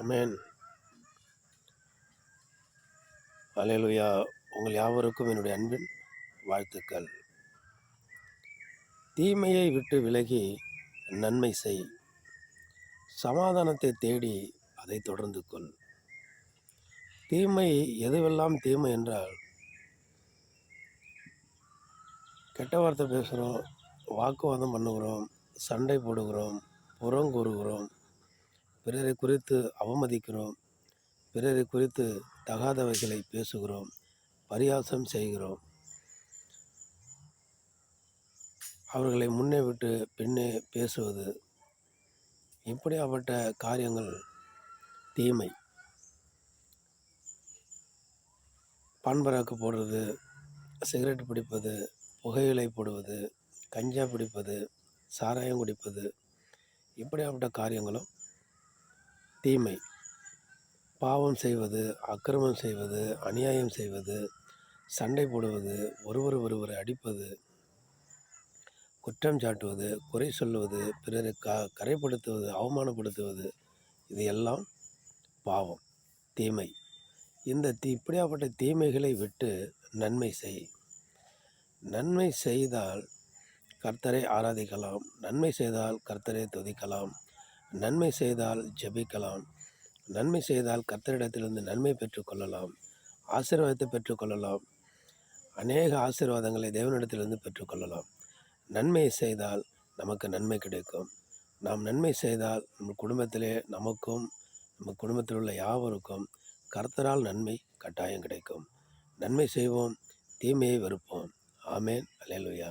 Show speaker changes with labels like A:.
A: அமேன். அல்லேலூயா. உங்கள் யாவருக்கும் என்னுடைய அன்பின் வாழ்த்துக்கள். தீமையை விட்டு விலகி நன்மை செய், சமாதானத்தை தேடி அதை தொடர்ந்து கொள். தீமை எதுவெல்லாம் தீமை என்றால், கெட்ட வார்த்தை பேசுகிறோம், வாக்குவாதம் பண்ணுகிறோம், சண்டை போடுகிறோம், புறங்கூறுகிறோம், பிறரை குறித்து அவமதிக்கிறோம், பிறரை குறித்து தகாதவைகளை பேசுகிறோம், பரியாசம் செய்கிறோம், அவர்களை முன்னே விட்டு பின்னே பேசுவது, இப்படியாப்பட்ட காரியங்கள் தீமை. பான்பராக்கு போடுறது, சிகரெட் பிடிப்பது, புகையிலை போடுவது, கஞ்சா பிடிப்பது, சாராயம் குடிப்பது, இப்படியாப்பட்ட காரியங்களும் தீமை. பாவம் செய்வது, அக்கிரமம் செய்வது, அநியாயம் செய்வது, சண்டை போடுவது, ஒருவரை அடிப்பது, குற்றம் சாட்டுவது, குறை சொல்லுவது, பிறரை கரைப்படுத்துவது, அவமானப்படுத்துவது, இது எல்லாம் பாவம், தீமை. இப்படியாப்பட்ட தீமைகளை விட்டு நன்மை செய். நன்மை செய்தால் கர்த்தரை ஆராதிக்கலாம், நன்மை செய்தால் கர்த்தரை துதிக்கலாம், நன்மை செய்தால் ஜெபிக்கலாம், நன்மை செய்தால் கர்த்தரிடத்திலிருந்து நன்மை பெற்றுக்கொள்ளலாம், ஆசீர்வாதத்தை பெற்றுக்கொள்ளலாம், அநேக ஆசீர்வாதங்களை தேவனிடத்திலிருந்து பெற்றுக்கொள்ளலாம். நன்மை செய்தால் நமக்கு நன்மை கிடைக்கும். நாம் நன்மை செய்தால் நம்ம குடும்பத்திலே நமக்கும் நம்ம குடும்பத்தில் உள்ள யாவருக்கும் கர்த்தரால் நன்மை கட்டாயம் கிடைக்கும். நன்மை செய்வோம், தீமையை வெறுப்போம். ஆமேன். அல்லேலூயா.